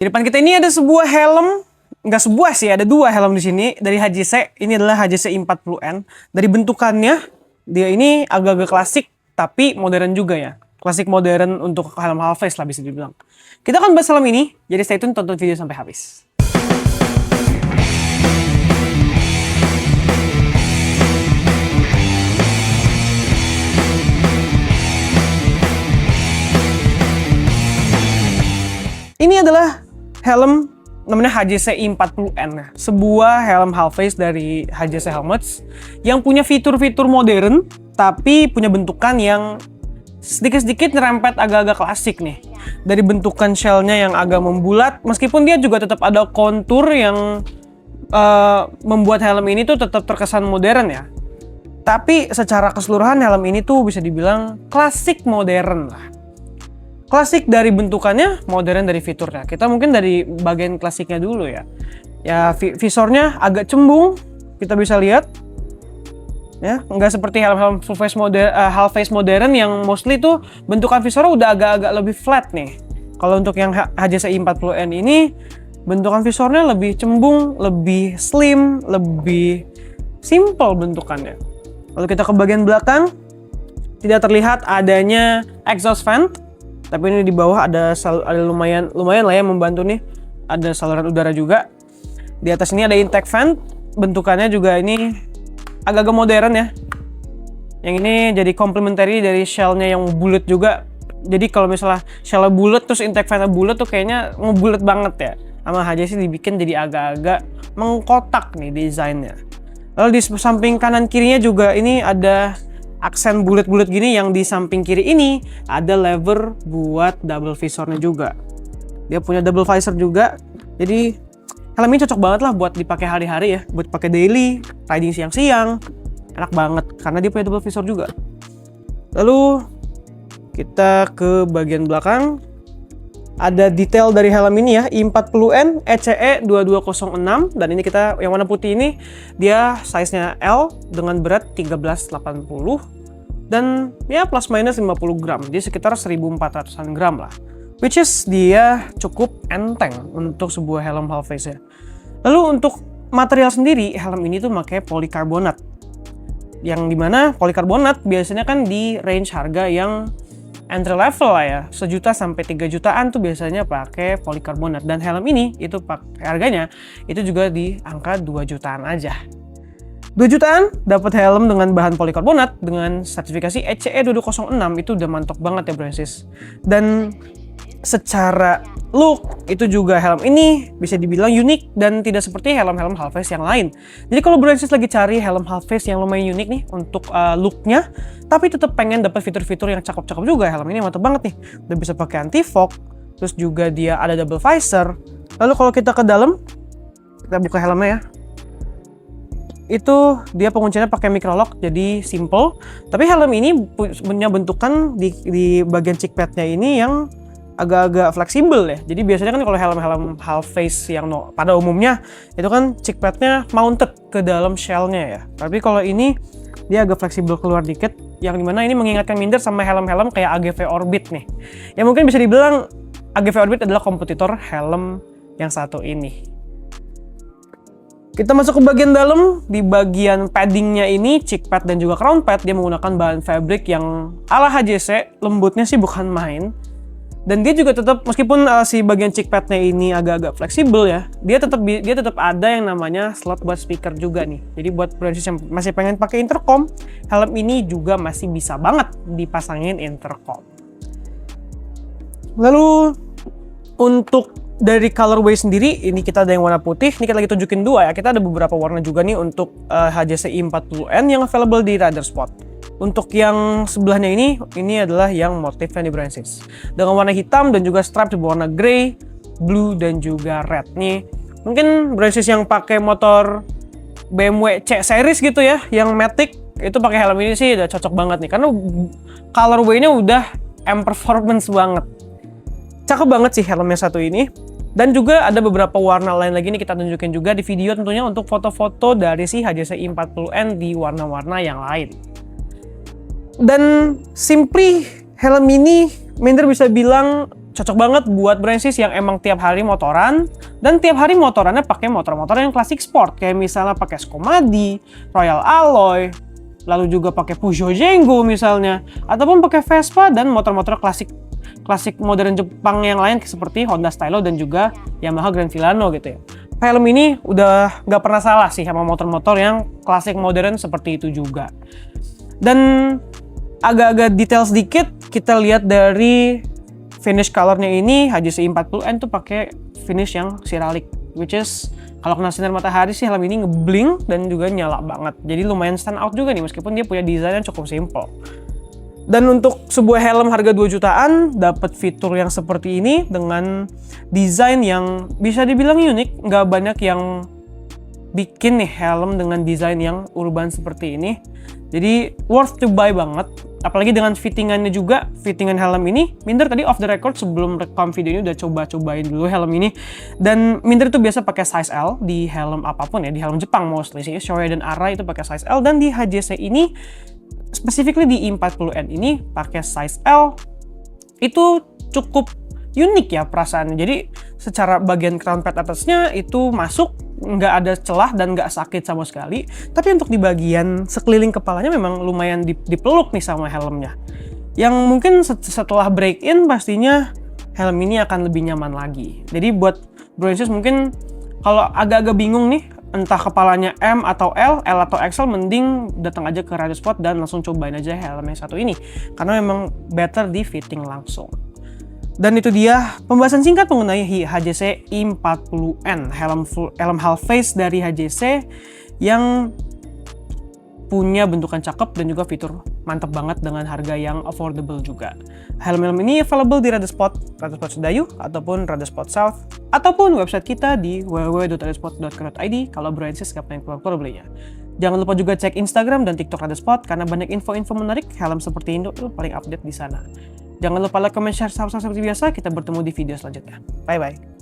Di depan kita ini ada sebuah helm, nggak sebuah sih, ada dua helm di sini dari HJC. Ini adalah HJC i40N. Dari bentukannya, dia ini agak-agak klasik, tapi modern juga ya. Klasik modern untuk helm half face lah bisa dibilang. Kita akan bahas helm ini, jadi stay tune, tonton video sampai habis. Ini adalah helm namanya HJC i40N, sebuah helm half face dari HJC Helmets yang punya fitur-fitur modern tapi punya bentukan yang sedikit-sedikit nyerempet agak-agak klasik nih. Dari bentukan shellnya yang agak membulat, meskipun dia juga tetap ada kontur yang membuat helm ini tuh tetap terkesan modern ya. Tapi secara keseluruhan helm ini tuh bisa dibilang klasik modern lah. Klasik dari bentukannya, modern dari fiturnya. Kita mungkin dari bagian klasiknya dulu ya. Ya visornya agak cembung, kita bisa lihat. Ya, nggak seperti helm-helm full face half face modern yang mostly tuh bentukan visornya udah agak-agak lebih flat nih. Kalau untuk yang HJC i40N ini, bentukan visornya lebih cembung, lebih slim, lebih simple bentukannya. Lalu kita ke bagian belakang, tidak terlihat adanya exhaust vent. Tapi ini di bawah ada lumayan lah ya membantu nih. Ada saluran udara juga. Di atas ini ada intake fan. Bentukannya juga ini agak-agak modern ya. Yang ini jadi complementary dari shell-nya yang bulat juga. Jadi kalau misalnya shell-nya bulat terus intake fan-nya bulat tuh kayaknya ngebulat banget ya. Sama HJC dibikin jadi agak-agak mengkotak nih desainnya. Lalu di samping kanan kirinya juga ini ada aksen bulat-bulat gini, yang di samping kiri ini ada lever buat double visornya juga. Dia punya double visor juga. Jadi helm ini cocok banget lah buat dipakai hari-hari ya, buat pakai daily, riding siang-siang. Enak banget karena dia punya double visor juga. Lalu kita ke bagian belakang. Ada detail dari helm ini ya, i40N ECE 2206, dan ini kita yang warna putih ini dia size-nya L dengan berat 1380 dan ya plus minus 50 gram, jadi sekitar 1400-an gram lah, which is dia cukup enteng untuk sebuah helm half face ya. Lalu untuk material sendiri, helm ini tuh pakai polikarbonat, yang dimana polikarbonat biasanya kan di range harga yang entry level lah ya, 1 juta sampai 3 jutaan tuh biasanya pakai polikarbonat, dan helm ini itu harganya itu juga di angka 2 jutaan aja. 2 jutaan dapat helm dengan bahan polikarbonat dengan sertifikasi ECE 2206, itu udah mantap banget ya bro sis. Dan secara look itu juga helm ini bisa dibilang unik dan tidak seperti helm-helm half face yang lain. Jadi kalau bro sis lagi cari helm half face yang lumayan unik nih untuk looknya, tapi tetap pengen dapat fitur-fitur yang cakep-cakep juga, helm ini mantap banget nih. Udah bisa pakai anti fog, terus juga dia ada double visor. Lalu kalau kita ke dalam, kita buka helmnya ya. Itu dia pengunciannya pakai microlock, jadi simple. Tapi helm ini punya bentukan di bagian cheek padnya ini yang agak-agak fleksibel ya. Jadi biasanya kan kalau helm-helm half face yang pada umumnya itu kan cheek padnya mounted ke dalam shell-nya ya. Tapi kalau ini dia agak fleksibel keluar dikit, yang dimana ini mengingatkan minder sama helm-helm kayak AGV Orbit nih. Ya mungkin bisa dibilang AGV Orbit adalah kompetitor helm yang satu ini. Kita masuk ke bagian dalam. Di bagian paddingnya ini, cheek pad dan juga crown pad, dia menggunakan bahan fabric yang ala HJC, lembutnya sih bukan main. Dan dia juga tetap, meskipun si bagian cheek padnya ini agak-agak fleksibel ya, dia tetap ada yang namanya slot buat speaker juga nih. Jadi buat browsers yang masih pengen pakai intercom, helm ini juga masih bisa banget dipasangin intercom. Lalu untuk dari colorway sendiri, ini kita ada yang warna putih, ini kita lagi tunjukin dua ya. Kita ada beberapa warna juga nih untuk HJC i40N yang available di Rider Spot. Untuk yang sebelahnya ini adalah yang motifnya di Bransis dengan warna hitam dan juga stripe berwarna grey, blue dan juga red nih. Mungkin Bransis yang pakai motor BMW C series gitu ya, yang matic, itu pakai helm ini sih udah cocok banget nih karena colorway-nya udah M performance banget. Cakep banget sih helmnya satu ini. Dan juga ada beberapa warna lain lagi nih kita tunjukin juga di video tentunya untuk foto-foto dari si HJC i40N di warna-warna yang lain. Dan simply helm ini Minder bisa bilang Cocok banget buat Brandsis yang emang tiap hari motoran dan tiap hari motorannya pakai motor-motor yang klasik sport kayak misalnya pakai Scomadi, Royal Alloy, lalu juga pakai Peugeot Janggo misalnya, ataupun pakai Vespa dan motor-motor klasik modern Jepang yang lain seperti Honda Stylo dan juga Yamaha Grand Filano gitu ya. Helm ini udah nggak pernah salah sih sama motor-motor yang klasik modern seperti itu juga. Dan agak-agak detail sedikit kita lihat dari finish colornya ini, HJC E40N tuh pakai finish yang ceramic, which is kalau kena sinar matahari sih helm ini ngeblink dan juga nyala banget. Jadi lumayan stand out juga nih meskipun dia punya desain yang cukup simple. Dan untuk sebuah helm harga 2 jutaan dapat fitur yang seperti ini dengan desain yang bisa dibilang unik, nggak banyak yang bikin nih helm dengan desain yang urban seperti ini. Jadi worth to buy banget. Apalagi dengan fittingannya juga, fittingan helm ini, Minder tadi off the record sebelum rekam video ini udah cobain dulu helm ini. Dan Minder tuh biasa pakai size L di helm apapun ya, di helm Jepang mostly sih. Shoei dan Arai itu pakai size L, dan di HJC ini, specifically di E40N ini pakai size L, itu cukup unik ya perasaannya. Jadi secara bagian crown pad atasnya itu masuk, nggak ada celah dan nggak sakit sama sekali. Tapi untuk di bagian sekeliling kepalanya memang lumayan dipeluk nih sama helmnya. Yang mungkin setelah break in pastinya helm ini akan lebih nyaman lagi. Jadi buat Brandsis mungkin kalau agak-agak bingung nih entah kepalanya M atau L atau XL, mending datang aja ke Rider Spot dan langsung cobain aja helm yang satu ini karena memang better di fitting langsung. Dan itu dia pembahasan singkat mengenai HJC E40N, helm half face dari HJC yang punya bentukan cakep dan juga fitur mantep banget dengan harga yang affordable juga. Helm-helm ini available di Rider Spot Sedayu, ataupun Rider Spot South, ataupun website kita di www.riderspot.co.id kalau Brandsis nggak pengen keluar belinya. Jangan lupa juga cek Instagram dan TikTok Rider Spot karena banyak info-info menarik helm seperti ini tuh paling update di sana. Jangan lupa like, comment, share, subscribe seperti biasa. Kita bertemu di video selanjutnya. Bye-bye.